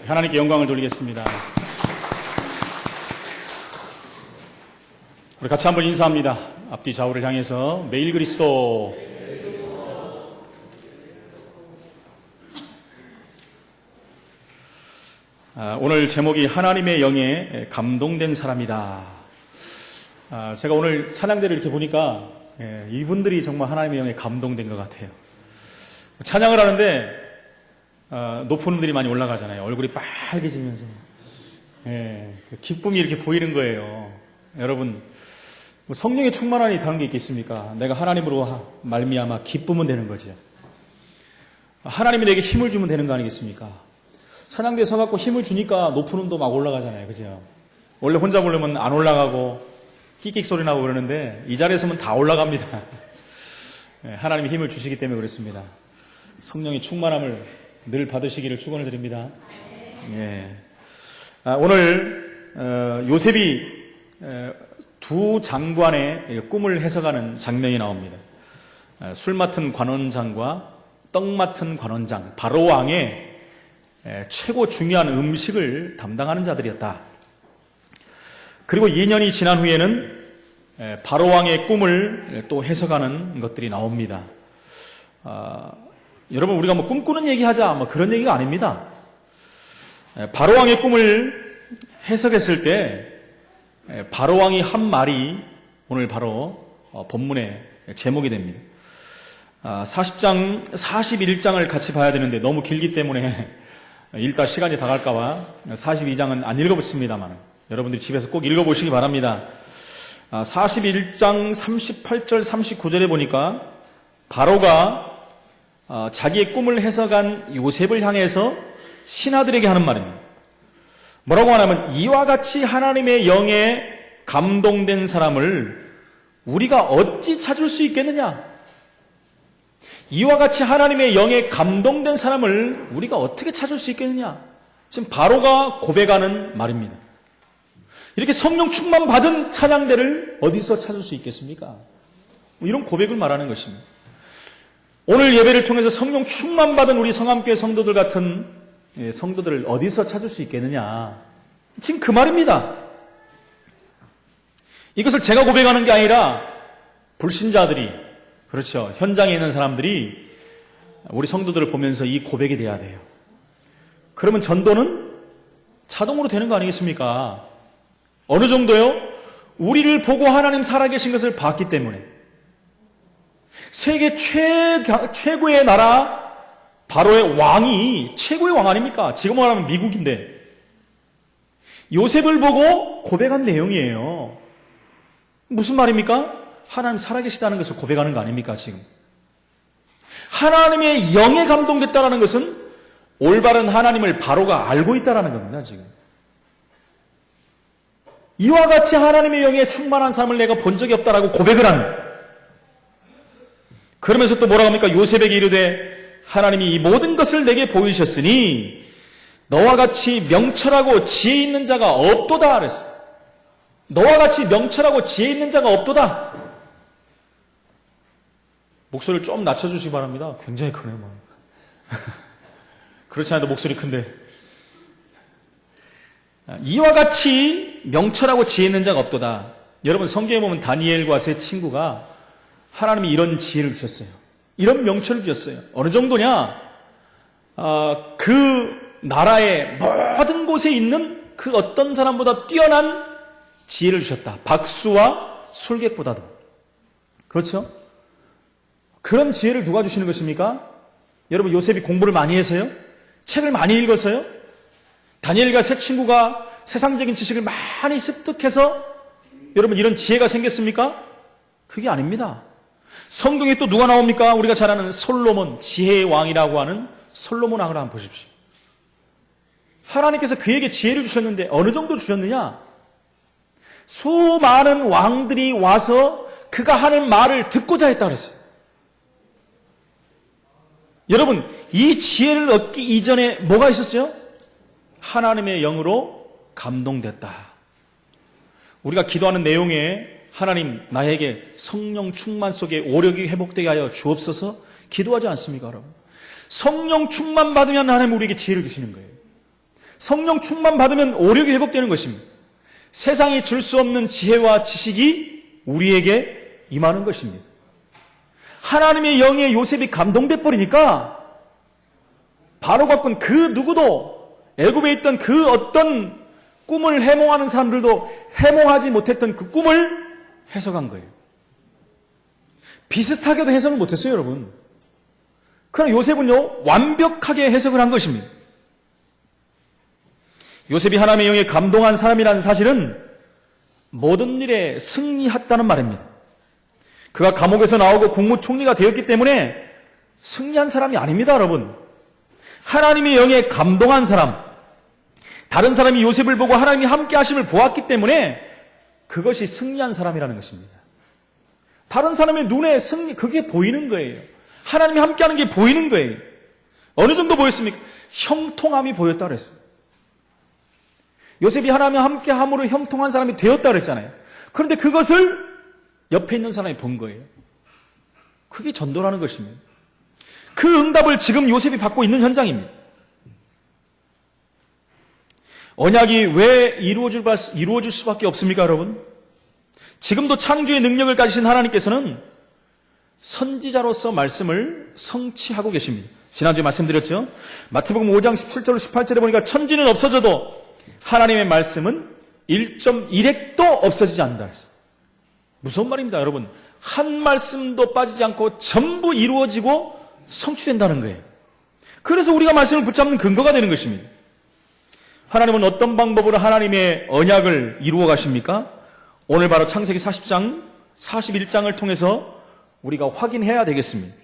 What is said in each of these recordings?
하나님께 영광을 돌리겠습니다. 우리 같이 한번 인사합니다. 앞뒤 좌우를 향해서 매일 그리스도. 오늘 제목이 하나님의 영에 감동된 사람이다. 제가 오늘 찬양대를 이렇게 보니까 이분들이 정말 하나님의 영에 감동된 것 같아요. 찬양을 하는데 높은 음들이 많이 올라가잖아요. 얼굴이 빨개지면서 그 기쁨이 이렇게 보이는 거예요. 여러분, 뭐 성령의 충만함이 다른 게 있겠습니까? 내가 하나님으로 말미암아 기쁘면 되는 거죠. 하나님이 내게 힘을 주면 되는 거 아니겠습니까? 찬양대에 서갖고 힘을 주니까 높은 음도 막 올라가잖아요. 그죠? 원래 혼자 부르면 안 올라가고 끽끽 소리 나고 그러는데 이 자리에 서면 다 올라갑니다. 하나님이 힘을 주시기 때문에 그렇습니다. 성령의 충만함을 늘 받으시기를 축원을 드립니다. 오늘 요셉이 두 장관의 꿈을 해석하는 장면이 나옵니다. 술 맡은 관원장과 떡 맡은 관원장, 바로 왕의 최고 중요한 음식을 담당하는 자들이었다. 그리고 2년이 지난 후에는 바로 왕의 꿈을 또 해석하는 것들이 나옵니다. 여러분, 우리가 뭐 꿈꾸는 얘기하자 뭐 그런 얘기가 아닙니다. 바로 왕의 꿈을 해석했을 때 바로 왕이 한 말이 오늘 바로 본문의 제목이 됩니다. 40장, 41장을 같이 봐야 되는데 너무 길기 때문에 읽다 시간이 다 갈까봐 42장은 안 읽어봤습니다만 여러분들이 집에서 꼭 읽어보시기 바랍니다. 41장 38절, 39절에 보니까 바로가 자기의 꿈을 해석한 요셉을 향해서 신하들에게 하는 말입니다. 뭐라고 하냐면 이와 같이 하나님의 영에 감동된 사람을 우리가 어찌 찾을 수 있겠느냐? 이와 같이 하나님의 영에 감동된 사람을 우리가 어떻게 찾을 수 있겠느냐? 지금 바로가 고백하는 말입니다. 이렇게 성령 충만 받은 찬양대를 어디서 찾을 수 있겠습니까? 이런 고백을 말하는 것입니다. 오늘 예배를 통해서 성령 충만 받은 우리 성함교회 성도들 같은 성도들을 어디서 찾을 수 있겠느냐? 지금 그 말입니다. 이것을 제가 고백하는 게 아니라 불신자들이, 그렇죠, 현장에 있는 사람들이 우리 성도들을 보면서 이 고백이 돼야 돼요. 그러면 전도는 자동으로 되는 거 아니겠습니까? 어느 정도요? 우리를 보고 하나님 살아계신 것을 봤기 때문에. 세계 최고의 나라 바로의 왕이 최고의 왕 아닙니까? 지금 말하면 미국인데 요셉을 보고 고백한 내용이에요. 무슨 말입니까? 하나님 살아계시다는 것을 고백하는 거 아닙니까? 지금 하나님의 영에 감동됐다는 것은 올바른 하나님을 바로가 알고 있다는 겁니다. 지금 이와 같이 하나님의 영에 충만한 삶을 내가 본 적이 없다라고 고백을 하는, 그러면서 또 뭐라고 합니까? 요셉에게 이르되 하나님이 이 모든 것을 내게 보이셨으니 너와 같이 명철하고 지혜 있는 자가 없도다 그랬어요. 너와 같이 명철하고 지혜 있는 자가 없도다. 목소리를 좀 낮춰주시기 바랍니다. 굉장히 크네요. 그렇지 않아도 목소리 큰데. 이와 같이 명철하고 지혜 있는 자가 없도다. 여러분, 성경에 보면 다니엘과 세 친구가 하나님이 이런 지혜를 주셨어요. 이런 명철을 주셨어요. 어느 정도냐? 그 나라의 모든 곳에 있는 그 어떤 사람보다 뛰어난 지혜를 주셨다. 박수와 술객보다도. 그렇죠? 그런 지혜를 누가 주시는 것입니까? 여러분, 요셉이 공부를 많이 해서요? 책을 많이 읽어서요? 다니엘과 세 친구가 세상적인 지식을 많이 습득해서 여러분 이런 지혜가 생겼습니까? 그게 아닙니다. 성경에 또 누가 나옵니까? 우리가 잘 아는 솔로몬, 지혜의 왕이라고 하는 솔로몬 왕을 한번 보십시오. 하나님께서 그에게 지혜를 주셨는데 어느 정도 주셨느냐? 수많은 왕들이 와서 그가 하는 말을 듣고자 했다고 그랬어요. 여러분, 이 지혜를 얻기 이전에 뭐가 있었죠? 하나님의 영으로 감동됐다. 우리가 기도하는 내용에 하나님 나에게 성령 충만 속에 오력이 회복되게 하여 주옵소서 기도하지 않습니까, 여러분? 성령 충만 받으면 하나님 우리에게 지혜를 주시는 거예요. 성령 충만 받으면 오력이 회복되는 것입니다. 세상이 줄 수 없는 지혜와 지식이 우리에게 임하는 것입니다. 하나님의 영에 요셉이 감동돼 버리니까 바로가 꾼 그 누구도 애굽에 있던 그 어떤 꿈을 해몽하는 사람들도 해몽하지 못했던 그 꿈을 해석한 거예요. 비슷하게도 해석을 못했어요, 여러분. 그러나 요셉은요, 완벽하게 해석을 한 것입니다. 요셉이 하나님의 영에 감동한 사람이라는 사실은 모든 일에 승리했다는 말입니다. 그가 감옥에서 나오고 국무총리가 되었기 때문에 승리한 사람이 아닙니다, 여러분. 하나님의 영에 감동한 사람, 다른 사람이 요셉을 보고 하나님이 함께 하심을 보았기 때문에 그것이 승리한 사람이라는 것입니다. 다른 사람의 눈에 승리, 그게 보이는 거예요. 하나님이 함께 하는 게 보이는 거예요. 어느 정도 보였습니까? 형통함이 보였다고 그랬어요. 요셉이 하나님과 함께 함으로 형통한 사람이 되었다고 그랬잖아요. 그런데 그것을 옆에 있는 사람이 본 거예요. 그게 전도라는 것입니다. 그 응답을 지금 요셉이 받고 있는 현장입니다. 언약이 왜 이루어질 수밖에 없습니까, 여러분? 지금도 창조의 능력을 가지신 하나님께서는 선지자로서 말씀을 성취하고 계십니다. 지난주에 말씀드렸죠? 마태복음 5장 17절 18절에 보니까 천지는 없어져도 하나님의 말씀은 1.1핵도 없어지지 않는다 했어요. 무서운 말입니다, 여러분. 한 말씀도 빠지지 않고 전부 이루어지고 성취된다는 거예요. 그래서 우리가 말씀을 붙잡는 근거가 되는 것입니다. 하나님은 어떤 방법으로 하나님의 언약을 이루어 가십니까? 오늘 바로 창세기 40장, 41장을 통해서 우리가 확인해야 되겠습니다.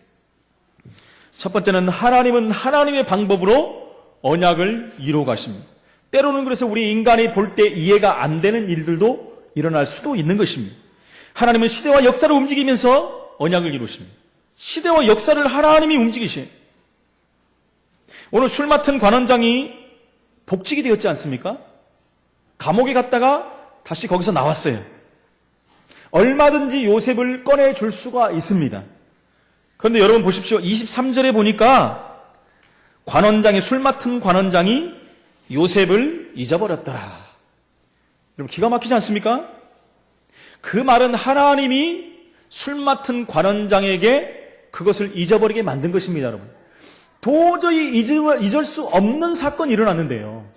첫 번째는 하나님은 하나님의 방법으로 언약을 이루어 가십니다. 때로는 그래서 우리 인간이 볼 때 이해가 안 되는 일들도 일어날 수도 있는 것입니다. 하나님은 시대와 역사를 움직이면서 언약을 이루십니다. 시대와 역사를 하나님이 움직이셔요. 오늘 술 맡은 관원장이 복직이 되었지 않습니까? 감옥에 갔다가 다시 거기서 나왔어요. 얼마든지 요셉을 꺼내줄 수가 있습니다. 그런데 여러분 보십시오. 23절에 보니까 술 맡은 관원장이 요셉을 잊어버렸더라. 여러분 기가 막히지 않습니까? 그 말은 하나님이 술 맡은 관원장에게 그것을 잊어버리게 만든 것입니다, 여러분. 도저히 잊을 수 없는 사건이 일어났는데요.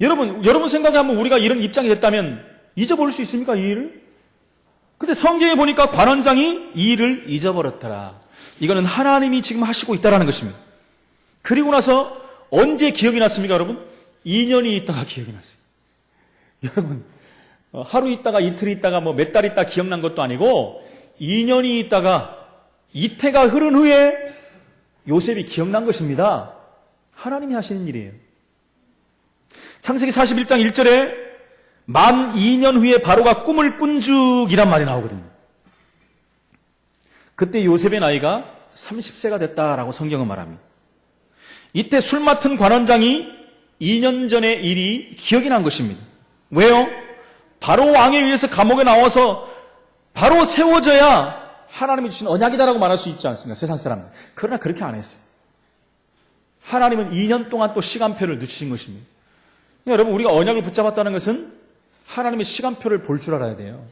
여러분 생각에 한번 우리가 이런 입장이 됐다면 잊어버릴 수 있습니까, 이 일을? 근데 성경에 보니까 관원장이 이 일을 잊어버렸더라. 이거는 하나님이 지금 하시고 있다는 것입니다. 그리고 나서 언제 기억이 났습니까, 여러분? 2년이 있다가 기억이 났어요. 여러분, 하루 있다가 이틀 있다가 몇 달 있다가 기억난 것도 아니고 2년이 있다가 이태가 흐른 후에 요셉이 기억난 것입니다. 하나님이 하시는 일이에요. 창세기 41장 1절에 만 2년 후에 바로가 꿈을 꾼 죽이란 말이 나오거든요. 그때 요셉의 나이가 30세가 됐다라고 성경은 말합니다. 이때 술 맡은 관원장이 2년 전의 일이 기억이 난 것입니다. 왜요? 바로 왕에 의해서 감옥에 나와서 바로 세워져야 하나님이 주신 언약이다라고 말할 수 있지 않습니까? 세상 사람은. 그러나 그렇게 안 했어요. 하나님은 2년 동안 또 시간표를 늦추신 것입니다. 여러분, 우리가 언약을 붙잡았다는 것은 하나님의 시간표를 볼 줄 알아야 돼요.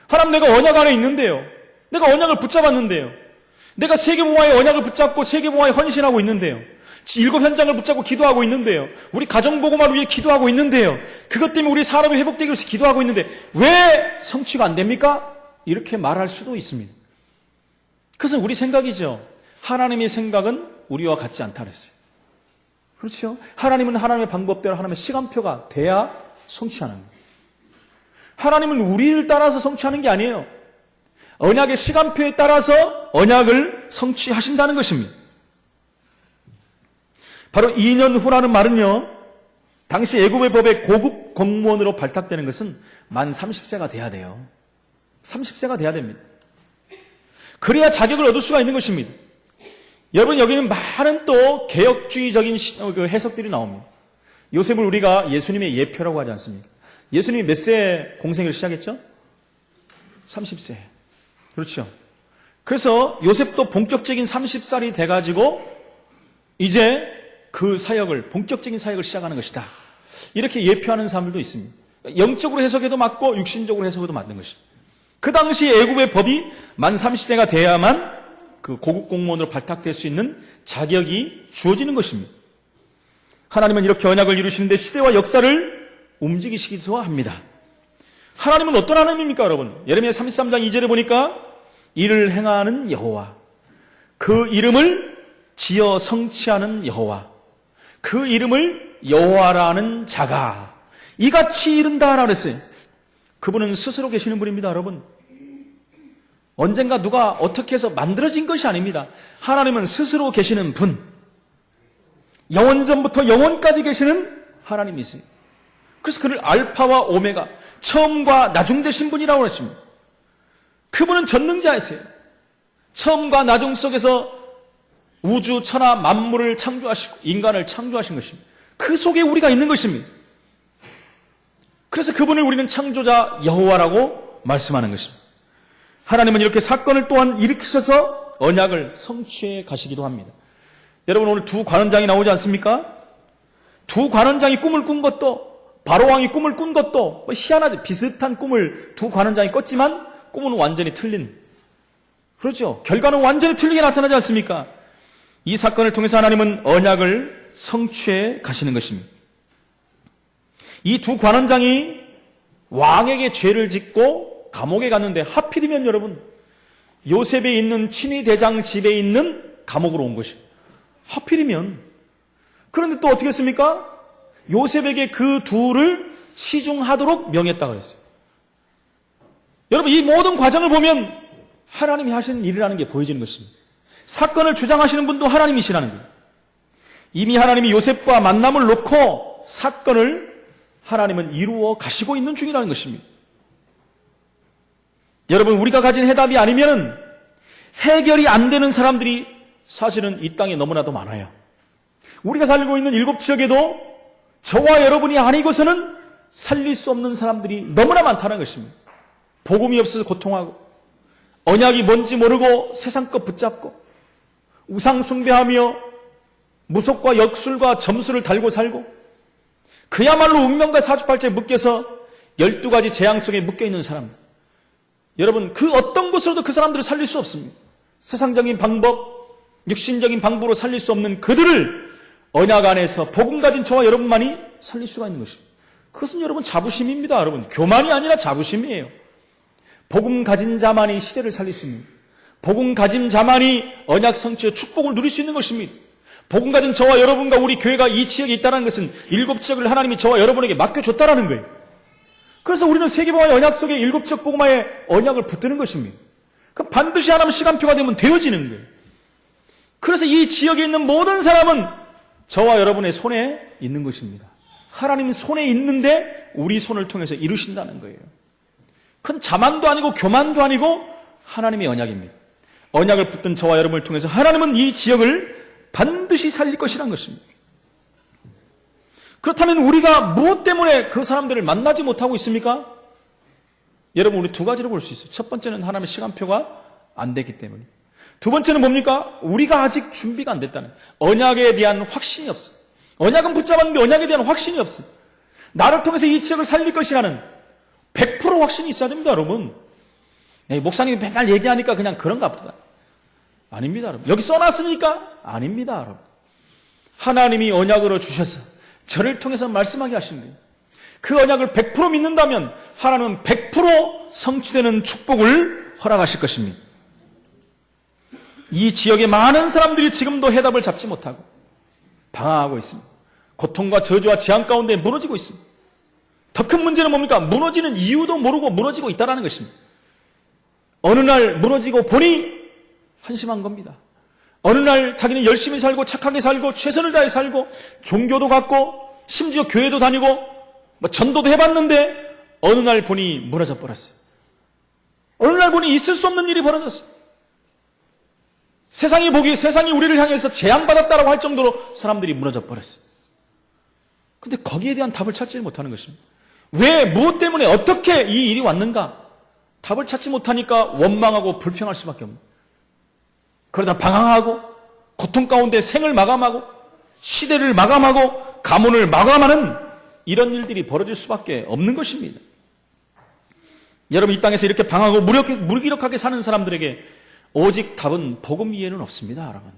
하나님, 내가 언약 안에 있는데요. 내가 언약을 붙잡았는데요. 내가 세계봉화의 언약을 붙잡고 세계봉화에 헌신하고 있는데요. 7 현장을 붙잡고 기도하고 있는데요. 우리 가정보고만 위해 기도하고 있는데요. 그것 때문에 우리 사람이 회복되기 위해서 기도하고 있는데 왜 성취가 안 됩니까? 이렇게 말할 수도 있습니다. 그것은 우리 생각이죠. 하나님의 생각은 우리와 같지 않다 그랬어요. 그렇죠? 하나님은 하나님의 방법대로 하나님의 시간표가 돼야 성취하는 거예요. 하나님은 우리를 따라서 성취하는 게 아니에요. 언약의 시간표에 따라서 언약을 성취하신다는 것입니다. 바로 2년 후라는 말은요, 당시 애굽의 법의 고급 공무원으로 발탁되는 것은 만 30세가 돼야 돼요. 30세가 돼야 됩니다. 그래야 자격을 얻을 수가 있는 것입니다. 여러분, 여기는 많은 또 개혁주의적인 해석들이 나옵니다. 요셉을 우리가 예수님의 예표라고 하지 않습니까? 예수님이 몇 세 공생을 시작했죠? 30세. 그렇죠. 그래서 요셉도 본격적인 30살이 돼가지고 이제 그 사역을, 본격적인 사역을 시작하는 것이다. 이렇게 예표하는 사람들도 있습니다. 영적으로 해석해도 맞고 육신적으로 해석해도 맞는 것입니다. 그 당시 애굽의 법이 만 30세가 돼야만 그 고급 공무원으로 발탁될 수 있는 자격이 주어지는 것입니다. 하나님은 이렇게 언약을 이루시는데 시대와 역사를 움직이시기도 합니다. 하나님은 어떤 하나님입니까, 여러분? 예레미야 33장 2절에 보니까 이를 행하는 여호와, 그 이름을 지어 성취하는 여호와, 그 이름을 여호와라는 자가 이같이 이른다라고 했어요. 그분은 스스로 계시는 분입니다, 여러분. 언젠가 누가 어떻게 해서 만들어진 것이 아닙니다. 하나님은 스스로 계시는 분, 영원전부터 영원까지 계시는 하나님이세요. 그래서 그를 알파와 오메가, 처음과 나중 되신 분이라고 했습니다. 그분은 전능자이세요. 처음과 나중 속에서 우주, 천하, 만물을 창조하시고 인간을 창조하신 것입니다. 그 속에 우리가 있는 것입니다. 그래서 그분을 우리는 창조자 여호와라고 말씀하는 것입니다. 하나님은 이렇게 사건을 또한 일으키셔서 언약을 성취해 가시기도 합니다. 여러분, 오늘 두 관원장이 나오지 않습니까? 두 관원장이 꿈을 꾼 것도, 바로왕이 꿈을 꾼 것도 희한하죠. 비슷한 꿈을 두 관원장이 꿨지만 꿈은 완전히 틀린, 그렇죠. 결과는 완전히 틀리게 나타나지 않습니까? 이 사건을 통해서 하나님은 언약을 성취해 가시는 것입니다. 이 두 관원장이 왕에게 죄를 짓고 감옥에 갔는데 하필이면 여러분 요셉에 있는 친위 대장 집에 있는 감옥으로 온 것이에요. 하필이면. 그런데 또 어떻게 했습니까? 요셉에게 그 둘을 시중하도록 명했다고 그랬어요. 여러분, 이 모든 과정을 보면 하나님이 하신 일이라는 게 보여지는 것입니다. 사건을 주장하시는 분도 하나님이시라는 거예요. 이미 하나님이 요셉과 만남을 놓고 사건을 하나님은 이루어 가시고 있는 중이라는 것입니다. 여러분, 우리가 가진 해답이 아니면 해결이 안 되는 사람들이 사실은 이 땅에 너무나도 많아요. 우리가 살고 있는 7지역에도 저와 여러분이 아니고서는 살릴 수 없는 사람들이 너무나 많다는 것입니다. 복음이 없어서 고통하고, 언약이 뭔지 모르고 세상 것 붙잡고, 우상 숭배하며 무속과 역술과 점수를 달고 살고, 그야말로 운명과 사주팔자에 묶여서 12가지 재앙 속에 묶여있는 사람들. 여러분, 그 어떤 것으로도 그 사람들을 살릴 수 없습니다. 세상적인 방법, 육신적인 방법으로 살릴 수 없는 그들을 언약 안에서 복음 가진 저와 여러분만이 살릴 수가 있는 것입니다. 그것은 여러분 자부심입니다. 여러분, 교만이 아니라 자부심이에요. 복음 가진 자만이 시대를 살릴 수 있는, 복음 가진 자만이 언약 성취의 축복을 누릴 수 있는 것입니다. 복음 가진 저와 여러분과 우리 교회가 이 지역에 있다는 것은 7지역을 하나님이 저와 여러분에게 맡겨줬다는 거예요. 그래서 우리는 세계복음의 언약 속에 7지역 복음화의 언약을 붙드는 것입니다. 그럼 반드시 하나님 시간표가 되면 되어지는 거예요. 그래서 이 지역에 있는 모든 사람은 저와 여러분의 손에 있는 것입니다. 하나님 손에 있는데 우리 손을 통해서 이루신다는 거예요. 그건 자만도 아니고 교만도 아니고 하나님의 언약입니다. 언약을 붙든 저와 여러분을 통해서 하나님은 이 지역을 반드시 살릴 것이라는 것입니다. 그렇다면 우리가 무엇 때문에 그 사람들을 만나지 못하고 있습니까? 여러분, 우리 두 가지로 볼 수 있어요. 첫 번째는 하나님의 시간표가 안 됐기 때문에. 두 번째는 뭡니까? 우리가 아직 준비가 안 됐다는, 언약에 대한 확신이 없어. 언약은 붙잡았는데 언약에 대한 확신이 없어. 나를 통해서 이 지역을 살릴 것이라는 100% 확신이 있어야 됩니다, 여러분. 목사님이 맨날 얘기하니까 그냥 그런가 보다. 아닙니다, 여러분. 여기 써놨으니까? 아닙니다, 여러분. 하나님이 언약으로 주셔서 저를 통해서 말씀하게 하신 거예요. 그 언약을 100% 믿는다면 하나님은 100% 성취되는 축복을 허락하실 것입니다. 이 지역의 많은 사람들이 지금도 해답을 잡지 못하고 방황하고 있습니다. 고통과 저주와 재앙 가운데 무너지고 있습니다. 더 큰 문제는 뭡니까? 무너지는 이유도 모르고 무너지고 있다는 것입니다. 어느 날 무너지고 보니 한심한 겁니다. 어느 날 자기는 열심히 살고 착하게 살고 최선을 다해 살고 종교도 갖고 심지어 교회도 다니고 전도도 해봤는데 어느 날 보니 무너져 버렸어요. 어느 날 보니 있을 수 없는 일이 벌어졌어요. 세상이 우리를 향해서 재앙받았다라고 할 정도로 사람들이 무너져 버렸어요. 근데 거기에 대한 답을 찾지 못하는 것입니다. 왜, 무엇 때문에, 어떻게 이 일이 왔는가? 답을 찾지 못하니까 원망하고 불평할 수밖에 없는. 그러다 방황하고 고통 가운데 생을 마감하고 시대를 마감하고 가문을 마감하는 이런 일들이 벌어질 수밖에 없는 것입니다. 여러분, 이 땅에서 이렇게 방하고 무기력하게 사는 사람들에게 오직 답은 복음 이에는 없습니다, 여러분.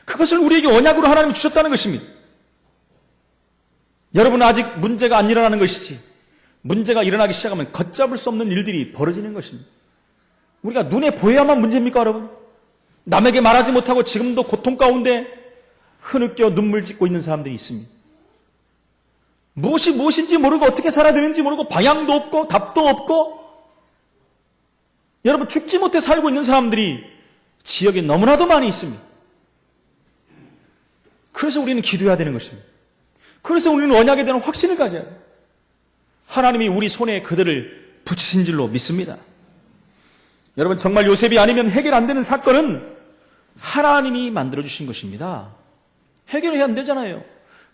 그것을 우리에게 언약으로 하나님이 주셨다는 것입니다. 여러분은 아직 문제가 안 일어나는 것이지, 문제가 일어나기 시작하면 걷잡을 수 없는 일들이 벌어지는 것입니다. 우리가 눈에 보여야만 문제입니까, 여러분? 남에게 말하지 못하고 지금도 고통 가운데 흐느껴 눈물 짓고 있는 사람들이 있습니다. 무엇이 무엇인지 모르고 어떻게 살아야 되는지 모르고 방향도 없고 답도 없고, 여러분, 죽지 못해 살고 있는 사람들이 지역에 너무나도 많이 있습니다. 그래서 우리는 기도해야 되는 것입니다. 그래서 우리는 언약에 대한 확신을 가져야 돼요. 하나님이 우리 손에 그들을 붙이신 줄로 믿습니다. 여러분, 정말 요셉이 아니면 해결 안 되는 사건은 하나님이 만들어주신 것입니다. 해결이 안 되잖아요.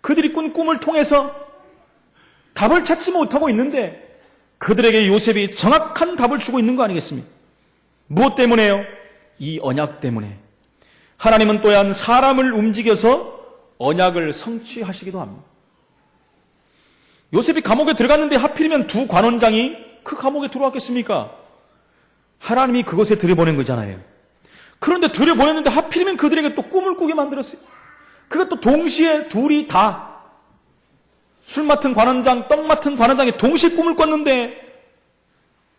그들이 꾼 꿈을 통해서 답을 찾지 못하고 있는데 그들에게 요셉이 정확한 답을 주고 있는 거 아니겠습니까? 무엇 때문에요? 이 언약 때문에. 하나님은 또한 사람을 움직여서 언약을 성취하시기도 합니다. 요셉이 감옥에 들어갔는데 하필이면 두 관원장이 그 감옥에 들어왔겠습니까? 하나님이 그곳에 들여보낸 거잖아요. 그런데 들여보냈는데 하필이면 그들에게 또 꿈을 꾸게 만들었어요. 그것도 동시에 둘이 다 술 맡은 관원장, 떡 맡은 관원장이 동시에 꿈을 꿨는데,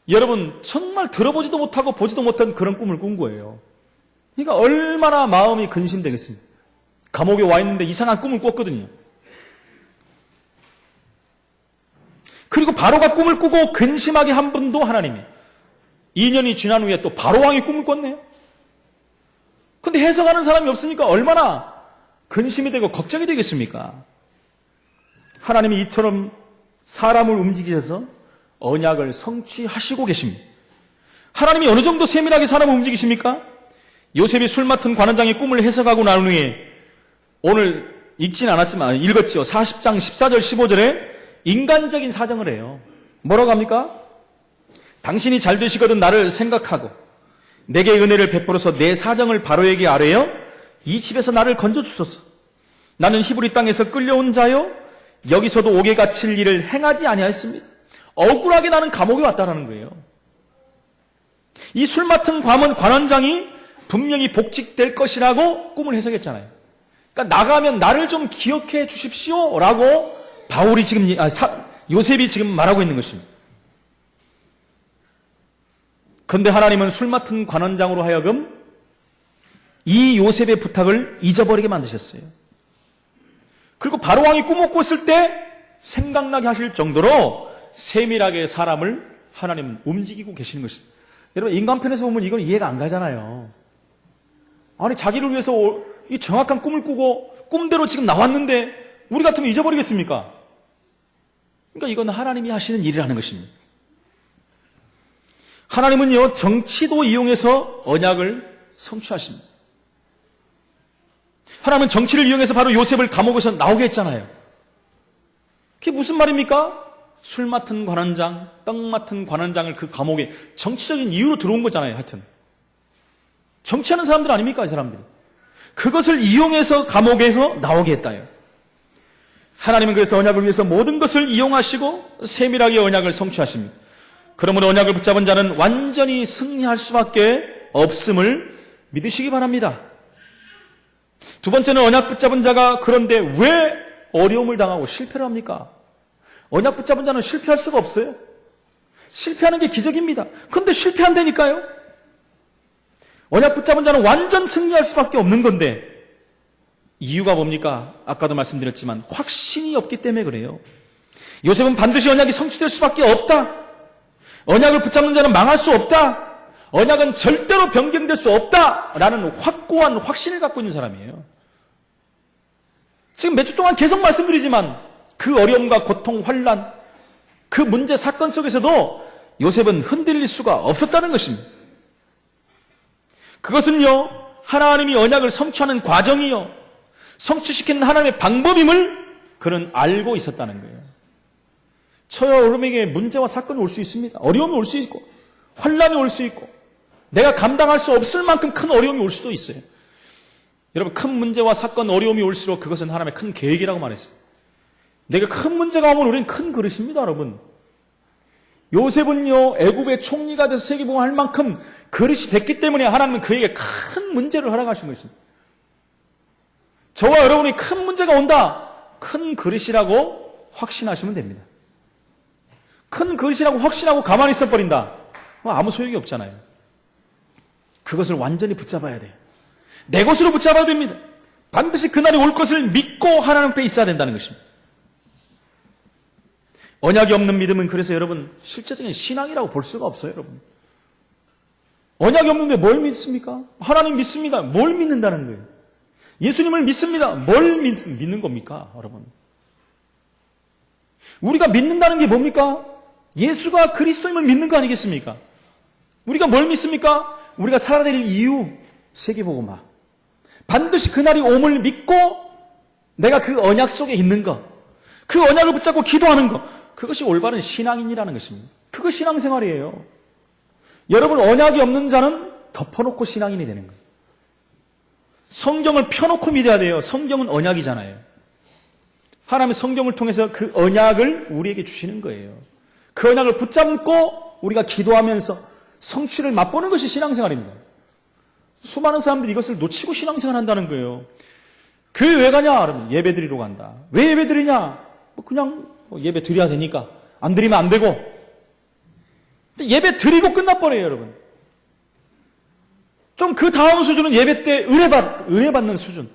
여러분, 정말 들어보지도 못하고 보지도 못한 그런 꿈을 꾼 거예요. 그러니까 얼마나 마음이 근심되겠습니까? 감옥에 와 있는데 이상한 꿈을 꿨거든요. 그리고 바로가 꿈을 꾸고 근심하게 한 분도 하나님이 2년이 지난 후에 또 바로 왕이 꿈을 꿨네요. 근데 해석하는 사람이 없으니까 얼마나 근심이 되고 걱정이 되겠습니까? 하나님이 이처럼 사람을 움직이셔서 언약을 성취하시고 계십니다. 하나님이 어느 정도 세밀하게 사람을 움직이십니까? 요셉이 술 맡은 관원장의 꿈을 해석하고 난 후에 오늘 읽진 않았지만 읽었죠. 40장 14절 15절에 인간적인 사정을 해요. 뭐라고 합니까? 당신이 잘 되시거든 나를 생각하고 내게 은혜를 베풀어서 내 사정을 바로에게 아뢰어 이 집에서 나를 건져주소서. 나는 히브리 땅에서 끌려온 자요 여기서도 옥에 갇힐 일을 행하지 아니하였습니다. 억울하게 나는 감옥에 왔다라는 거예요. 이 술 맡은 관원장이 분명히 복직될 것이라고 꿈을 해석했잖아요. 그러니까 나가면 나를 좀 기억해 주십시오라고 바울이 지금 요셉이 지금 말하고 있는 것입니다. 그런데 하나님은 술 맡은 관원장으로 하여금 이 요셉의 부탁을 잊어버리게 만드셨어요. 그리고 바로 왕이 꿈을 꿨을 때 생각나게 하실 정도로 세밀하게 사람을 하나님은 움직이고 계시는 것입니다. 여러분, 인간편에서 보면 이건 이해가 안 가잖아요. 아니, 자기를 위해서 이 정확한 꿈을 꾸고 꿈대로 지금 나왔는데 우리 같으면 잊어버리겠습니까? 그러니까 이건 하나님이 하시는 일이라는 것입니다. 하나님은요, 정치도 이용해서 언약을 성취하십니다. 하나님은 정치를 이용해서 바로 요셉을 감옥에서 나오게 했잖아요. 그게 무슨 말입니까? 술 맡은 관원장, 떡 맡은 관원장을 그 감옥에 정치적인 이유로 들어온 거잖아요, 하여튼. 정치하는 사람들 아닙니까, 이 사람들이? 그것을 이용해서 감옥에서 나오게 했다요. 하나님은 그래서 언약을 위해서 모든 것을 이용하시고 세밀하게 언약을 성취하십니다. 그러므로 언약을 붙잡은 자는 완전히 승리할 수밖에 없음을 믿으시기 바랍니다. 두 번째는 언약 붙잡은 자가 그런데 왜 어려움을 당하고 실패를 합니까? 언약 붙잡은 자는 실패할 수가 없어요. 실패하는 게 기적입니다. 그런데 실패한다니까요. 언약 붙잡은 자는 완전 승리할 수밖에 없는 건데 이유가 뭡니까? 아까도 말씀드렸지만 확신이 없기 때문에 그래요. 요셉은 반드시 언약이 성취될 수밖에 없다. 언약을 붙잡는 자는 망할 수 없다. 언약은 절대로 변경될 수 없다라는 확고한 확신을 갖고 있는 사람이에요. 지금 몇 주 동안 계속 말씀드리지만 그 어려움과 고통, 환난, 그 문제, 사건 속에서도 요셉은 흔들릴 수가 없었다는 것입니다. 그것은요, 하나님이 언약을 성취하는 과정이요, 성취시키는 하나님의 방법임을 그는 알고 있었다는 거예요. 저와 여러분에게 문제와 사건이 올 수 있습니다. 어려움이 올 수 있고 환난이 올 수 있고 내가 감당할 수 없을 만큼 큰 어려움이 올 수도 있어요. 여러분, 큰 문제와 사건, 어려움이 올수록 그것은 하나님의 큰 계획이라고 말했어요. 내가 큰 문제가 오면 우리는 큰 그릇입니다, 여러분. 요셉은요, 애굽의 총리가 돼서 세계복음을 할 만큼 그릇이 됐기 때문에 하나님은 그에게 큰 문제를 허락하신 것입니다. 저와 여러분이 큰 문제가 온다, 큰 그릇이라고 확신하시면 됩니다. 큰 그릇이라고 확신하고 가만히 있어버린다, 아무 소용이 없잖아요. 그것을 완전히 붙잡아야 돼요. 내 것으로 붙잡아야 됩니다. 반드시 그날이 올 것을 믿고 하나님 앞에 있어야 된다는 것입니다. 언약이 없는 믿음은 그래서 여러분 실제적인 신앙이라고 볼 수가 없어요, 여러분. 언약이 없는데 뭘 믿습니까? 하나님 믿습니다. 뭘 믿는다는 거예요? 예수님을 믿습니다. 뭘 믿는 겁니까, 여러분? 우리가 믿는다는 게 뭡니까? 예수가 그리스도임을 믿는 거 아니겠습니까? 우리가 뭘 믿습니까? 우리가 살아야 될 이유, 세계복음화. 반드시 그날이 옴을 믿고 내가 그 언약 속에 있는 것, 그 언약을 붙잡고 기도하는 것, 그것이 올바른 신앙인이라는 것입니다. 그거 신앙생활이에요. 여러분, 언약이 없는 자는 덮어놓고 신앙인이 되는 거예요. 성경을 펴놓고 믿어야 돼요. 성경은 언약이잖아요. 하나님의 성경을 통해서 그 언약을 우리에게 주시는 거예요. 그 언약을 붙잡고 우리가 기도하면서 성취를 맛보는 것이 신앙생활입니다. 수많은 사람들이 이것을 놓치고 신앙생활 한다는 거예요. 교회 왜 가냐? 여러분, 예배 드리러 간다. 왜 예배 드리냐? 그냥 예배 드려야 되니까. 안 드리면 안 되고. 근데 예배 드리고 끝나버려요, 여러분. 좀 그 다음 수준은 예배 때 은혜 받는 수준.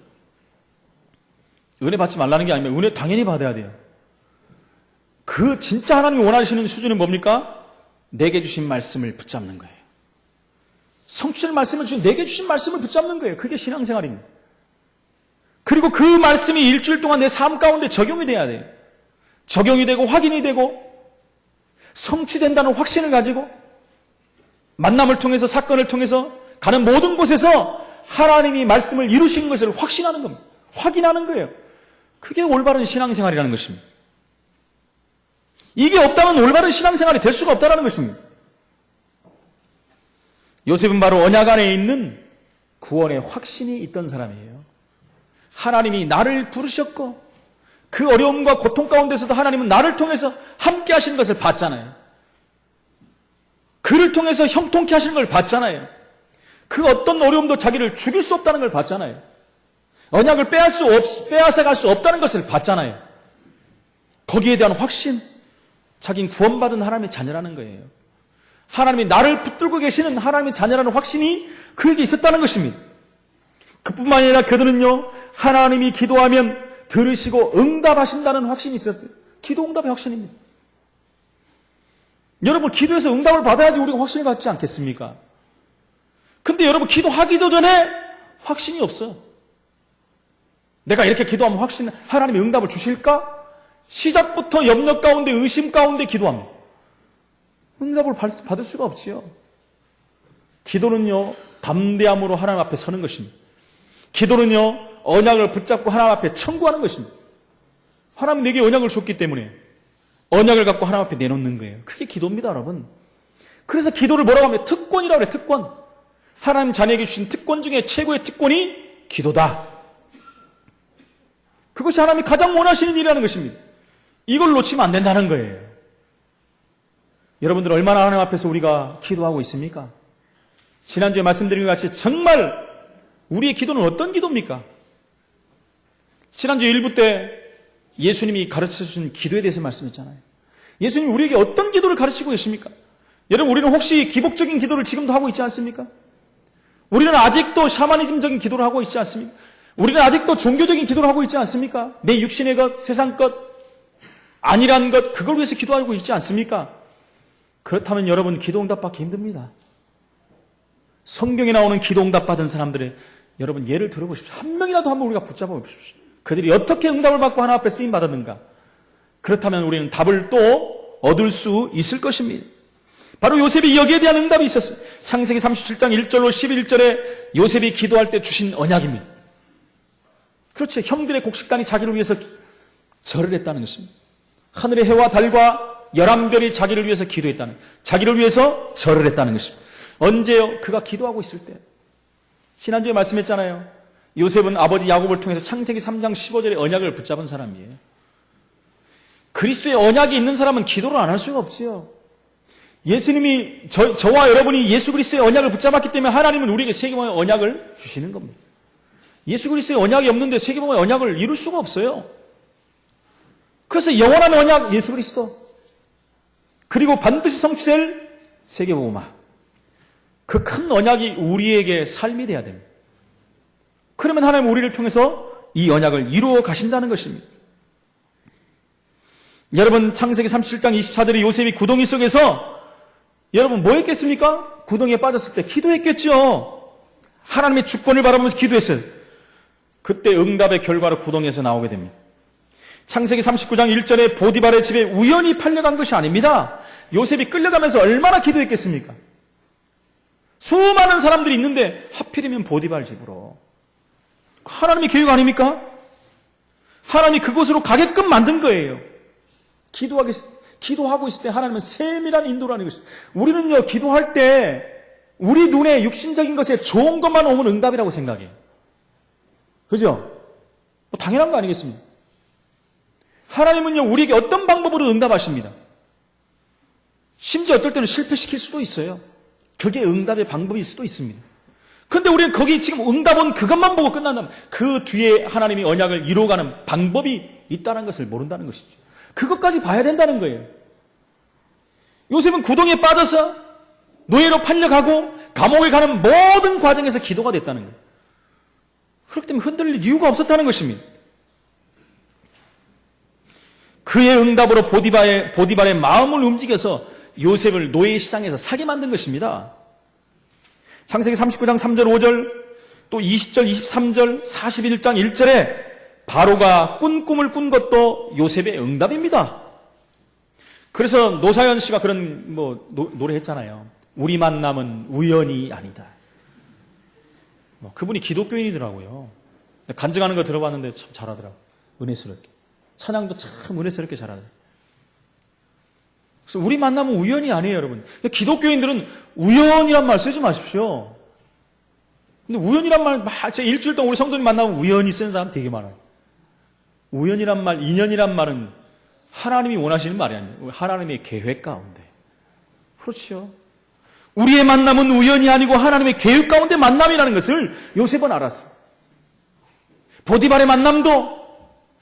은혜 받지 말라는 게 아니면 은혜 당연히 받아야 돼요. 그 진짜 하나님이 원하시는 수준은 뭡니까? 내게 주신 말씀을 붙잡는 거예요. 성취될 말씀을 주신, 내게 주신 말씀을 붙잡는 거예요. 그게 신앙생활입니다. 그리고 그 말씀이 일주일 동안 내 삶 가운데 적용이 돼야 돼요. 적용이 되고 확인이 되고 성취된다는 확신을 가지고 만남을 통해서, 사건을 통해서 가는 모든 곳에서 하나님이 말씀을 이루신 것을 확신하는 겁니다. 확인하는 거예요. 그게 올바른 신앙생활이라는 것입니다. 이게 없다면 올바른 신앙생활이 될 수가 없다는 것입니다. 요셉은 바로 언약 안에 있는 구원의 확신이 있던 사람이에요. 하나님이 나를 부르셨고 그 어려움과 고통 가운데서도 하나님은 나를 통해서 함께 하시는 것을 봤잖아요. 그를 통해서 형통케 하시는 걸 봤잖아요. 그 어떤 어려움도 자기를 죽일 수 없다는 걸 봤잖아요. 언약을 빼앗아갈 수 없다는 것을 봤잖아요. 거기에 대한 확신, 자기는 구원받은 하나님의 자녀라는 거예요. 하나님이 나를 붙들고 계시는 하나님의 자녀라는 확신이 그에게 있었다는 것입니다. 그뿐만 아니라 그들은요, 하나님이 기도하면 들으시고 응답하신다는 확신이 있었어요. 기도 응답의 확신입니다. 여러분, 기도해서 응답을 받아야지 우리가 확신을 갖지 않겠습니까? 근데 여러분, 기도하기도 전에 확신이 없어. 내가 이렇게 기도하면 하나님이 응답을 주실까? 시작부터 염려 가운데, 의심 가운데 기도합니다. 응답을 받을 수가 없지요. 기도는요, 담대함으로 하나님 앞에 서는 것입니다. 기도는요, 언약을 붙잡고 하나님 앞에 청구하는 것입니다. 하나님 내게 언약을 줬기 때문에 언약을 갖고 하나님 앞에 내놓는 거예요. 그게 기도입니다, 여러분. 그래서 기도를 뭐라고 하면 특권이라고 그래요, 특권. 하나님 자녀에게 주신 특권 중에 최고의 특권이 기도다. 그것이 하나님이 가장 원하시는 일이라는 것입니다. 이걸 놓치면 안 된다는 거예요. 여러분들 얼마나 하나님 앞에서 우리가 기도하고 있습니까? 지난주에 말씀드린 것 같이 정말 우리의 기도는 어떤 기도입니까? 지난주 1부 때 예수님이 가르쳐주신 기도에 대해서 말씀했잖아요. 예수님이 우리에게 어떤 기도를 가르치고 계십니까? 여러분, 우리는 혹시 기복적인 기도를 지금도 하고 있지 않습니까? 우리는 아직도 샤머니즘적인 기도를 하고 있지 않습니까? 우리는 아직도 종교적인 기도를 하고 있지 않습니까? 내 육신의 것, 세상 것, 아니란 것, 그걸 위해서 기도하고 있지 않습니까? 그렇다면 여러분, 기도 응답 받기 힘듭니다. 성경에 나오는 기도 응답 받은 사람들의 여러분 예를 들어보십시오. 한 명이라도 한번 우리가 붙잡아 보십시오. 그들이 어떻게 응답을 받고 하나님 앞에 쓰임 받았는가? 그렇다면 우리는 답을 또 얻을 수 있을 것입니다. 바로 요셉이 여기에 대한 응답이 있었어요. 창세기 37장 1절로 11절에 요셉이 기도할 때 주신 언약입니다. 그렇죠. 형들의 곡식단이 자기를 위해서 절을 했다는 것입니다. 하늘의 해와 달과 11별이 자기를 위해서 기도했다는, 자기를 위해서 절을 했다는 것입니다. 언제요? 그가 기도하고 있을 때. 지난주에 말씀했잖아요. 요셉은 아버지 야곱을 통해서 창세기 3장 15절의 언약을 붙잡은 사람이에요. 그리스도의 언약이 있는 사람은 기도를 안 할 수가 없지요. 예수님이 저와 여러분이 예수 그리스도의 언약을 붙잡았기 때문에 하나님은 우리에게 세계방의 언약을 주시는 겁니다. 예수 그리스도의 언약이 없는데 세계방의 언약을 이룰 수가 없어요. 그래서 영원한 언약 예수 그리스도, 그리고 반드시 성취될 세계복음화, 그 큰 언약이 우리에게 삶이 돼야 됩니다. 그러면 하나님 우리를 통해서 이 언약을 이루어 가신다는 것입니다. 여러분, 창세기 37장 24절에 요셉이 구덩이 속에서 여러분 뭐 했겠습니까? 구덩이에 빠졌을 때 기도했겠죠. 하나님의 주권을 바라보면서 기도했어요. 그때 응답의 결과로 구덩이에서 나오게 됩니다. 창세기 39장 1절에 보디발의 집에 우연히 팔려간 것이 아닙니다. 요셉이 끌려가면서 얼마나 기도했겠습니까? 수많은 사람들이 있는데 하필이면 보디발 집으로. 하나님의 계획 아닙니까? 하나님이 그곳으로 가게끔 만든 거예요. 기도하고 있을 때 하나님은 세밀한 인도라는 것입니다. 우리는요, 기도할 때 우리 눈에 육신적인 것에 좋은 것만 오면 응답이라고 생각해요. 그죠? 당연한 거 아니겠습니까? 하나님은요, 우리에게 어떤 방법으로 응답하십니다. 심지어 어떨 때는 실패시킬 수도 있어요. 그게 응답의 방법일 수도 있습니다. 그런데 우리는 거기 지금 응답은 그것만 보고 끝난다면 그 뒤에 하나님이 언약을 이루어가는 방법이 있다는 것을 모른다는 것이죠. 그것까지 봐야 된다는 거예요. 요셉은 구덩이에 빠져서 노예로 팔려가고 감옥에 가는 모든 과정에서 기도가 됐다는 거예요. 그렇기 때문에 흔들릴 이유가 없었다는 것입니다. 그의 응답으로 보디발의 마음을 움직여서 요셉을 노예 시장에서 사게 만든 것입니다. 창세기 39장 3절 5절 또 20절 23절 41장 1절에 바로가 꾼 꿈을 꾼 것도 요셉의 응답입니다. 그래서 노사연 씨가 그런 노래했잖아요. 우리 만남은 우연이 아니다. 그분이 기독교인이더라고요. 간증하는 거 들어봤는데 참 잘하더라고요. 은혜스럽게. 찬양도 참 은혜스럽게 잘하더라고요. 그래서 우리 만남은 우연이 아니에요, 여러분. 근데 기독교인들은 우연이란 말 쓰지 마십시오. 근데 우연이란 말, 제가 일주일 동안 우리 성도님 만나면 우연히 쓰는 사람 되게 많아요. 우연이란 말, 인연이란 말은 하나님이 원하시는 말이 아니에요. 하나님의 계획 가운데. 그렇죠. 우리의 만남은 우연이 아니고 하나님의 계획 가운데 만남이라는 것을 요셉은 알았어요. 보디발의 만남도,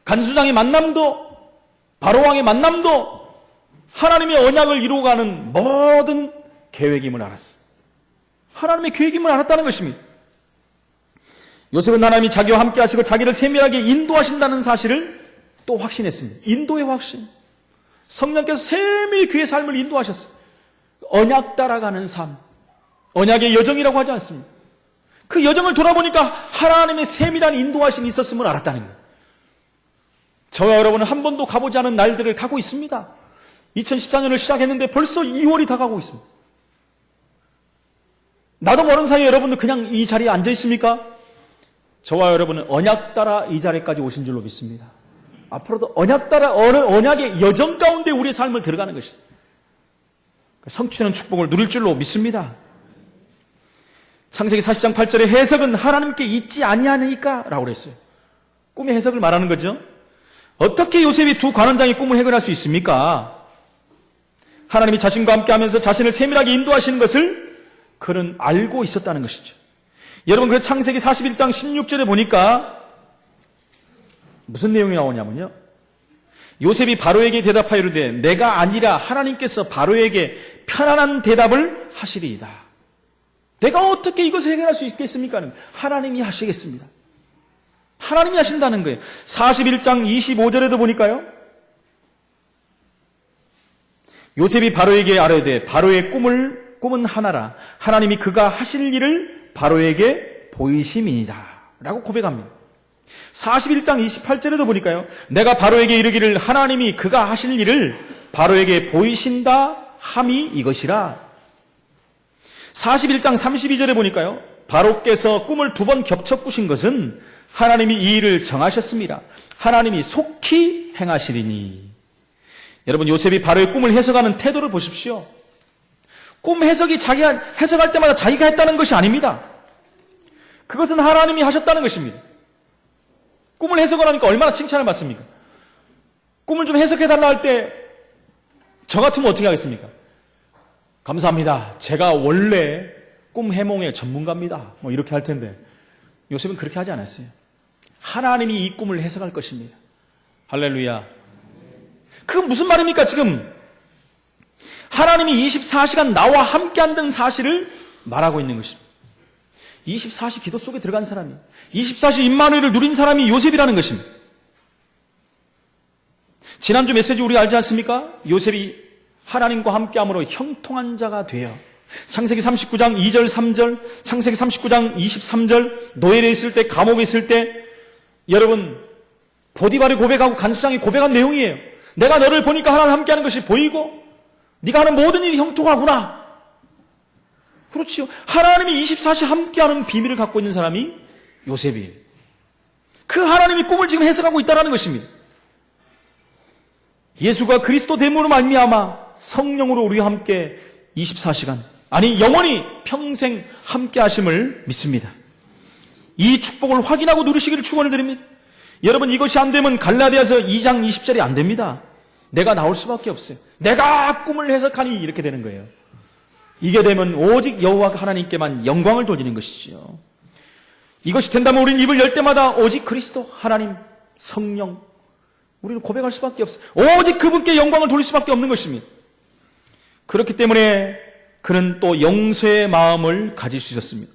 간수장의 만남도, 바로왕의 만남도 하나님의 언약을 이루어가는 모든 계획임을 알았어요. 하나님의 계획임을 알았다는 것입니다. 요셉은 하나님이 자기와 함께 하시고 자기를 세밀하게 인도하신다는 사실을 또 확신했습니다. 인도의 확신. 성령께서 세밀히 그의 삶을 인도하셨어요. 언약 따라가는 삶. 언약의 여정이라고 하지 않습니다. 그 여정을 돌아보니까 하나님의 세밀한 인도하심이 있었음을 알았다는 거예요. 저와 여러분은 한 번도 가보지 않은 날들을 가고 있습니다. 2014년을 시작했는데 벌써 2월이 다가고 있습니다. 나도 모르는 사이에 여러분도 그냥 이 자리에 앉아 있습니까? 저와 여러분은 언약 따라 이 자리까지 오신 줄로 믿습니다. 앞으로도 언약 따라 언약의 여정 가운데 우리의 삶을 들어가는 것입니다. 성취되는 축복을 누릴 줄로 믿습니다. 창세기 40장 8절의 해석은 하나님께 있지 아니하니까 라고 그랬어요. 꿈의 해석을 말하는 거죠. 어떻게 요셉이 두 관원장의 꿈을 해결할 수 있습니까? 하나님이 자신과 함께 하면서 자신을 세밀하게 인도하시는 것을 그는 알고 있었다는 것이죠. 여러분, 그 창세기 41장 16절에 보니까 무슨 내용이 나오냐면요. 요셉이 바로에게 대답하여 이르되 내가 아니라 하나님께서 바로에게 편안한 대답을 하시리이다. 내가 어떻게 이것을 해결할 수 있겠습니까? 하나님이 하시겠습니다. 하나님이 하신다는 거예요. 41장 25절에도 보니까요. 요셉이 바로에게 아뢰되 바로의 꿈은 하나라. 하나님이 그가 하실 일을 바로에게 보이심이니라. 라고 고백합니다. 41장 28절에도 보니까요. 내가 바로에게 이르기를 하나님이 그가 하실 일을 바로에게 보이신다 함이 이것이라. 41장 32절에 보니까요. 바로께서 꿈을 2번 겹쳐 꾸신 것은 하나님이 이 일을 정하셨습니다. 하나님이 속히 행하시리니. 여러분, 요셉이 바로의 꿈을 해석하는 태도를 보십시오. 꿈 해석이 자기가 해석할 때마다 자기가 했다는 것이 아닙니다. 그것은 하나님이 하셨다는 것입니다. 꿈을 해석을 하니까 얼마나 칭찬을 받습니까? 꿈을 좀 해석해달라 할 때 저 같으면 어떻게 하겠습니까? 감사합니다. 제가 원래 꿈 해몽의 전문가입니다. 뭐 이렇게 할 텐데 요셉은 그렇게 하지 않았어요. 하나님이 이 꿈을 해석할 것입니다. 할렐루야. 그건 무슨 말입니까? 지금 하나님이 24시간 나와 함께 한다는 사실을 말하고 있는 것입니다. 24시 기도 속에 들어간 사람이, 24시 임마누엘을 누린 사람이 요셉이라는 것입니다. 지난주 메시지 우리가 알지 않습니까? 요셉이 하나님과 함께함으로 형통한 자가 되어 창세기 39장 2절 3절, 창세기 39장 23절, 노예에 있을 때, 감옥에 있을 때, 여러분 보디발이 고백하고 간수장이 고백한 내용이에요. 내가 너를 보니까 하나님 함께하는 것이 보이고 네가 하는 모든 일이 형통하구나. 그렇지요. 하나님이 24시 함께하는 비밀을 갖고 있는 사람이 요셉이에요. 그 하나님이 꿈을 지금 해석하고 있다는 것입니다. 예수가 그리스도 됨으로 말미암아 성령으로 우리와 함께 24시간, 아니 영원히 평생 함께 하심을 믿습니다. 이 축복을 확인하고 누리시기를 축원을 드립니다. 여러분, 이것이 안 되면 갈라디아서 2장 20절이 안 됩니다. 내가 나올 수밖에 없어요. 내가 꿈을 해석하니 이렇게 되는 거예요. 이게 되면 오직 여호와 하나님께만 영광을 돌리는 것이지요. 이것이 된다면 우리는 입을 열 때마다 오직 그리스도, 하나님, 성령, 우리는 고백할 수밖에 없어요. 오직 그분께 영광을 돌릴 수밖에 없는 것입니다. 그렇기 때문에 그는 또 용서의 마음을 가질 수 있었습니다.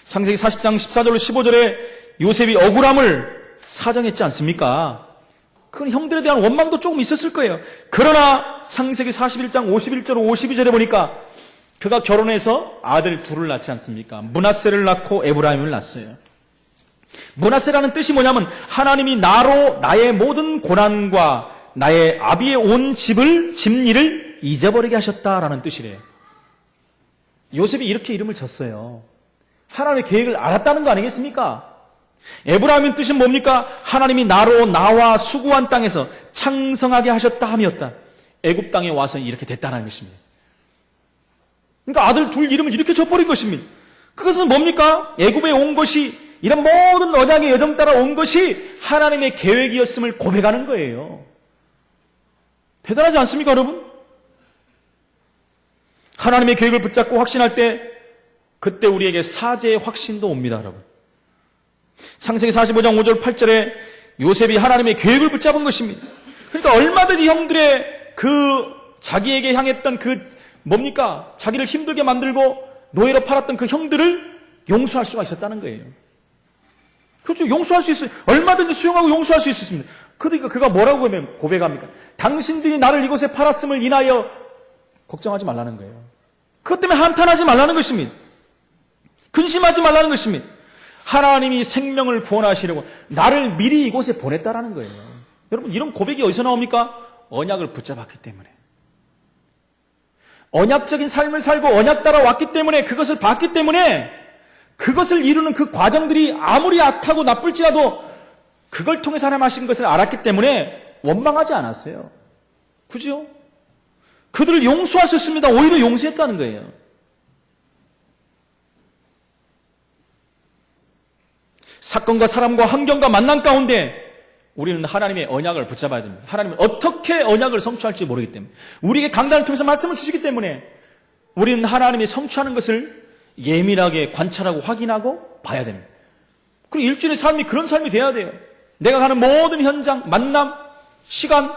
창세기 40장 14절로 15절에 요셉이 억울함을 사정했지 않습니까? 그건 형들에 대한 원망도 조금 있었을 거예요. 그러나 창세기 41장 51절 52절에 보니까 그가 결혼해서 아들 둘을 낳지 않습니까? 므낫세를 낳고 에브라임을 낳았어요. 므낫세라는 뜻이 뭐냐면 하나님이 나로 나의 모든 고난과 나의 아비의 온 집일을 잊어버리게 하셨다라는 뜻이래요. 요셉이 이렇게 이름을 졌어요. 하나님의 계획을 알았다는 거 아니겠습니까? 에브라임의 뜻은 뭡니까? 하나님이 나로 나와 수고한 땅에서 창성하게 하셨다 함이었다. 애굽 땅에 와서 이렇게 됐다는 것입니다. 그러니까 아들 둘 이름을 이렇게 져버린 것입니다. 그것은 뭡니까? 애굽에 온 것이, 이런 모든 언약의 여정 따라 온 것이 하나님의 계획이었음을 고백하는 거예요. 대단하지 않습니까, 여러분? 하나님의 계획을 붙잡고 확신할 때 그때 우리에게 사죄의 확신도 옵니다, 여러분. 창세기 45장 5절 8절에 요셉이 하나님의 계획을 붙잡은 것입니다. 그러니까 얼마든지 형들의 그 자기에게 향했던 그 뭡니까? 자기를 힘들게 만들고 노예로 팔았던 그 형들을 용서할 수가 있었다는 거예요. 그렇죠. 용서할 수 있어요. 얼마든지 수용하고 용서할 수 있었습니다. 그러니까 그가 뭐라고 고백합니까? 당신들이 나를 이곳에 팔았음을 인하여 걱정하지 말라는 거예요. 그것 때문에 한탄하지 말라는 것입니다. 근심하지 말라는 것입니다. 하나님이 생명을 구원하시려고 나를 미리 이곳에 보냈다라는 거예요. 여러분, 이런 고백이 어디서 나옵니까? 언약을 붙잡았기 때문에. 언약적인 삶을 살고 언약 따라 왔기 때문에, 그것을 봤기 때문에, 그것을 이루는 그 과정들이 아무리 악하고 나쁠지라도 그걸 통해서 하나님 하신 것을 알았기 때문에 원망하지 않았어요. 그죠? 그들을 용서하셨습니다. 오히려 용서했다는 거예요. 사건과 사람과 환경과 만남 가운데 우리는 하나님의 언약을 붙잡아야 됩니다. 하나님은 어떻게 언약을 성취할지 모르기 때문에, 우리에게 강단을 통해서 말씀을 주시기 때문에 우리는 하나님이 성취하는 것을 예민하게 관찰하고 확인하고 봐야 됩니다. 그리고 일주일의 삶이 그런 삶이 돼야 돼요. 내가 가는 모든 현장, 만남, 시간,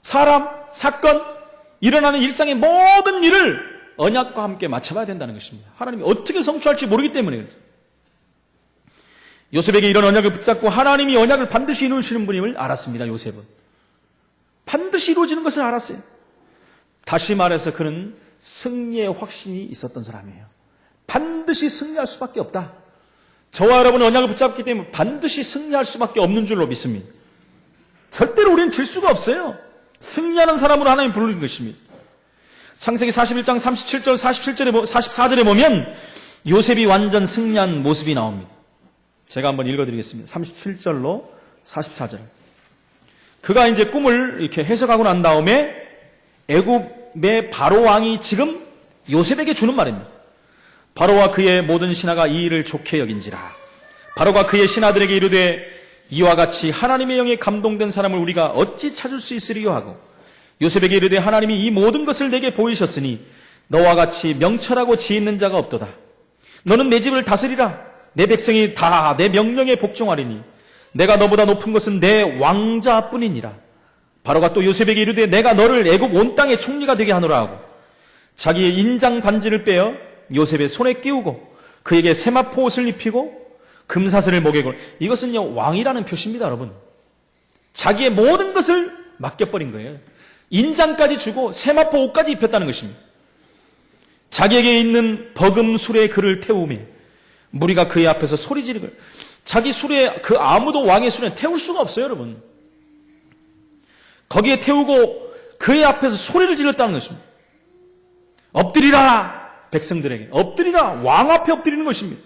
사람, 사건, 일어나는 일상의 모든 일을 언약과 함께 맞춰봐야 된다는 것입니다. 하나님이 어떻게 성취할지 모르기 때문에 그렇죠. 요셉에게 이런 언약을 붙잡고 하나님이 언약을 반드시 이루시는 분임을 알았습니다. 요셉은 반드시 이루어지는 것을 알았어요. 다시 말해서 그는 승리의 확신이 있었던 사람이에요. 반드시 승리할 수밖에 없다. 저와 여러분은 언약을 붙잡기 때문에 반드시 승리할 수밖에 없는 줄로 믿습니다. 절대로 우리는 질 수가 없어요. 승리하는 사람으로 하나님 부르는 것입니다. 창세기 41장 37절 44절에 보면 요셉이 완전 승리한 모습이 나옵니다. 제가 한번 읽어드리겠습니다. 37절로 44절. 그가 이제 꿈을 이렇게 해석하고 난 다음에 애굽의 바로 왕이 지금 요셉에게 주는 말입니다. 바로와 그의 모든 신하가 이 일을 좋게 여긴지라. 바로가 그의 신하들에게 이르되 이와 같이 하나님의 영에 감동된 사람을 우리가 어찌 찾을 수 있으리요 하고 요셉에게 이르되 하나님이 이 모든 것을 내게 보이셨으니 너와 같이 명철하고 지혜 있는 자가 없도다. 너는 내 집을 다스리라. 내 백성이 다 내 명령에 복종하리니 내가 너보다 높은 것은 내 왕자뿐이니라. 바로가 또 요셉에게 이르되 내가 너를 애굽 온 땅의 총리가 되게 하노라 하고 자기의 인장 반지를 빼어 요셉의 손에 끼우고 그에게 세마포 옷을 입히고 금사슬을 목에 걸. 이것은요 왕이라는 표시입니다, 여러분. 자기의 모든 것을 맡겨버린 거예요. 인장까지 주고 세마포 옷까지 입혔다는 것입니다. 자기에게 있는 버금 술에 그를 태우며 무리가 그의 앞에서 소리 지르고. 자기 술에 그 아무도 왕의 술에 태울 수가 없어요, 여러분. 거기에 태우고 그의 앞에서 소리를 질렀다는 것입니다. 엎드리라, 백성들에게 엎드리라, 왕 앞에 엎드리는 것입니다.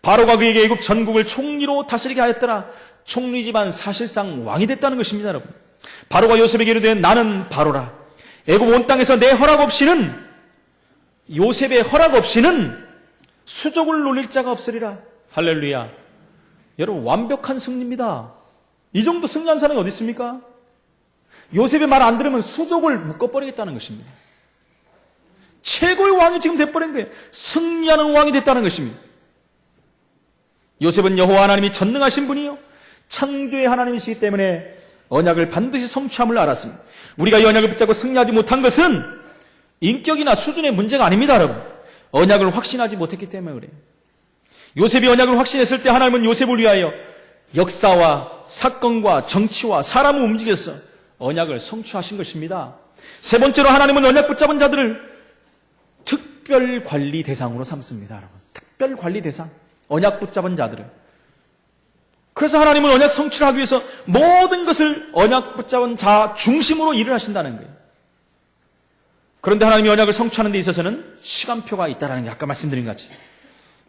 바로가 그에게 애굽 전국을 총리로 다스리게 하였더라. 총리지만 사실상 왕이 됐다는 것입니다, 여러분. 바로가 요셉에게 이르되 나는 바로라. 애굽 온 땅에서 내 허락 없이는, 요셉의 허락 없이는 수족을 놀릴 자가 없으리라. 할렐루야. 여러분, 완벽한 승리입니다. 이 정도 승리한 사람이 어디 있습니까? 요셉의 말 안 들으면 수족을 묶어버리겠다는 것입니다. 최고의 왕이 지금 돼버린 거예요. 승리하는 왕이 됐다는 것입니다. 요셉은 여호와 하나님이 전능하신 분이요 창조의 하나님이시기 때문에 언약을 반드시 성취함을 알았습니다. 우리가 이 언약을 붙잡고 승리하지 못한 것은 인격이나 수준의 문제가 아닙니다, 여러분. 언약을 확신하지 못했기 때문에 그래요. 요셉이 언약을 확신했을 때 하나님은 요셉을 위하여 역사와 사건과 정치와 사람을 움직여서 언약을 성취하신 것입니다. 세 번째로 하나님은 언약 붙잡은 자들을 특별 관리 대상으로 삼습니다, 여러분. 특별 관리 대상. 언약 붙잡은 자들을. 그래서 하나님은 언약 성취를 하기 위해서 모든 것을 언약 붙잡은 자 중심으로 일을 하신다는 거예요. 그런데 하나님이 언약을 성취하는 데 있어서는 시간표가 있다는 게 아까 말씀드린 것 같이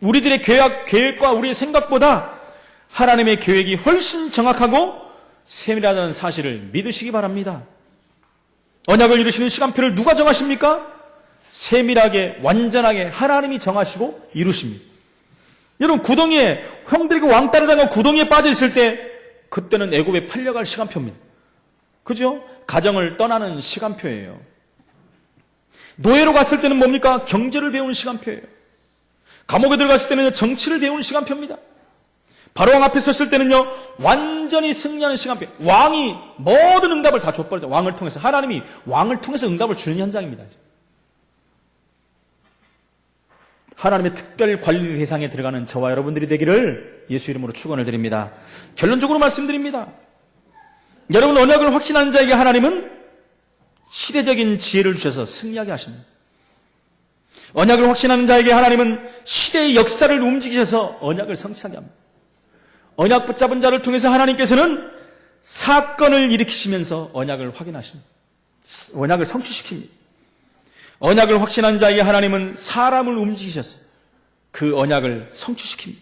우리들의 계획과 우리의 생각보다 하나님의 계획이 훨씬 정확하고 세밀하다는 사실을 믿으시기 바랍니다. 언약을 이루시는 시간표를 누가 정하십니까? 세밀하게 완전하게 하나님이 정하시고 이루십니다. 여러분, 구덩이에 형들이 왕따를 당하고 구덩이에 빠져 있을 때 그때는 애굽에 팔려갈 시간표입니다. 그죠? 가정을 떠나는 시간표예요. 노예로 갔을 때는 뭡니까? 경제를 배우는 시간표예요. 감옥에 들어갔을 때는 정치를 배우는 시간표입니다. 바로왕 앞에 섰을 때는요 완전히 승리하는 시간표. 왕이 모든 응답을 다 줬버렸죠. 왕을 통해서. 하나님이 왕을 통해서 응답을 주는 현장입니다. 하나님의 특별 관리 대상에 들어가는 저와 여러분들이 되기를 예수 이름으로 축원을 드립니다. 결론적으로 말씀드립니다. 여러분, 언약을 확신하는 자에게 하나님은 시대적인 지혜를 주셔서 승리하게 하십니다. 언약을 확신하는 자에게 하나님은 시대의 역사를 움직이셔서 언약을 성취하게 합니다. 언약 붙잡은 자를 통해서 하나님께서는 사건을 일으키시면서 언약을 확인하십니다. 언약을 성취시킵니다. 언약을 확신한 자에게 하나님은 사람을 움직이셔서 그 언약을 성취시킵니다.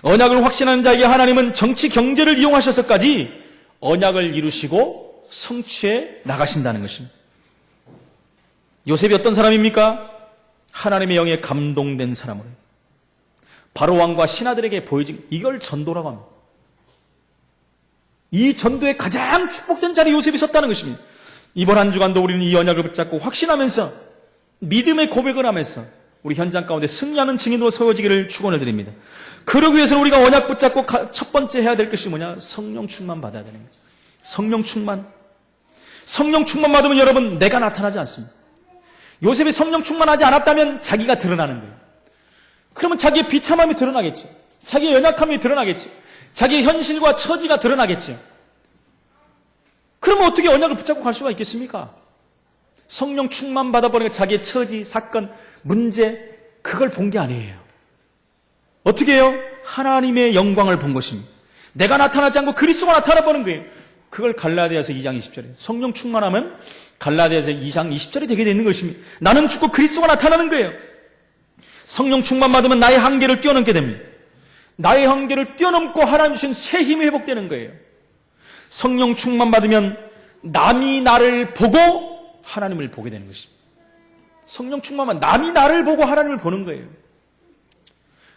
언약을 확신하는 자에게 하나님은 정치, 경제를 이용하셔서까지 언약을 이루시고 성취해 나가신다는 것입니다. 요셉이 어떤 사람입니까? 하나님의 영에 감동된 사람으로 바로왕과 신하들에게 보여진, 이걸 전도라고 합니다. 이 전도의 가장 축복된 자리에 요셉이 섰다는 것입니다. 이번 한 주간도 우리는 이 언약을 붙잡고 확신하면서 믿음의 고백을 하면서 우리 현장 가운데 승리하는 증인으로 세워지기를 축원을 드립니다. 그러기 위해서는 우리가 언약 붙잡고 첫 번째 해야 될 것이 뭐냐? 성령 충만 받아야 되는 거예요. 성령 충만. 성령 충만 받으면 여러분 내가 나타나지 않습니다. 요셉이 성령 충만하지 않았다면 자기가 드러나는 거예요. 그러면 자기의 비참함이 드러나겠죠. 자기의 연약함이 드러나겠죠. 자기의 현실과 처지가 드러나겠죠. 그러면 어떻게 언약을 붙잡고 갈 수가 있겠습니까? 성령 충만 받아버리니까 자기의 처지, 사건, 문제, 그걸 본 게 아니에요. 어떻게 해요? 하나님의 영광을 본 것입니다. 내가 나타나지 않고 그리스도가 나타나 보는 거예요. 그걸 갈라디아서 2장 20절에 성령 충만하면 갈라디아서 2장 20절이 되게 되는 것입니다. 나는 죽고 그리스도가 나타나는 거예요. 성령 충만 받으면 나의 한계를 뛰어넘게 됩니다. 나의 한계를 뛰어넘고 하나님 주신 새 힘이 회복되는 거예요. 성령 충만 받으면 남이 나를 보고 하나님을 보게 되는 것입니다. 성령 충만만 남이 나를 보고 하나님을 보는 거예요.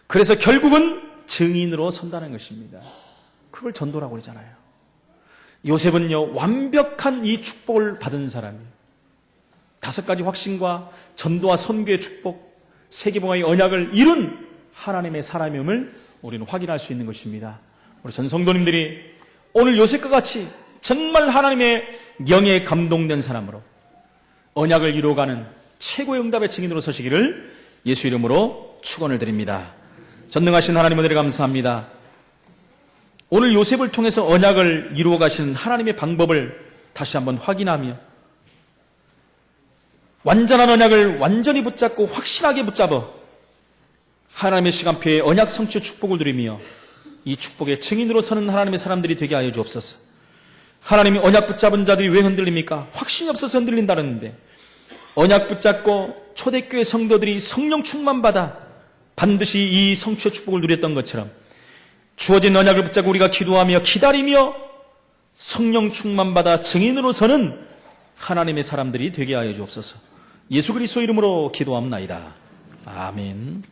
그래서 결국은 증인으로 선다는 것입니다. 그걸 전도라고 그러잖아요. 요셉은요, 완벽한 이 축복을 받은 사람이에요. 5가지 확신과 전도와 선교의 축복, 세계봉화의 언약을 이룬 하나님의 사람임을 우리는 확인할 수 있는 것입니다. 우리 전 성도님들이 오늘 요셉과 같이 정말 하나님의 영에 감동된 사람으로 언약을 이루어가는 최고의 응답의 증인으로 서시기를 예수 이름으로 축원을 드립니다. 전능하신 하나님 은혜를 감사합니다. 오늘 요셉을 통해서 언약을 이루어 가시는 하나님의 방법을 다시 한번 확인하며 완전한 언약을 완전히 붙잡고 확실하게 붙잡아 하나님의 시간표에 언약 성취의 축복을 누리며 이 축복의 증인으로 서는 하나님의 사람들이 되게 하여 주옵소서. 하나님이 언약 붙잡은 자들이 왜 흔들립니까? 확신이 없어서 흔들린다는데 언약 붙잡고 초대교회 성도들이 성령 충만받아 반드시 이 성취의 축복을 누렸던 것처럼 주어진 언약을 붙잡고 우리가 기도하며 기다리며 성령 충만받아 증인으로 서는 하나님의 사람들이 되게 하여 주옵소서. 예수 그리스도 이름으로 기도합나이다. 아멘.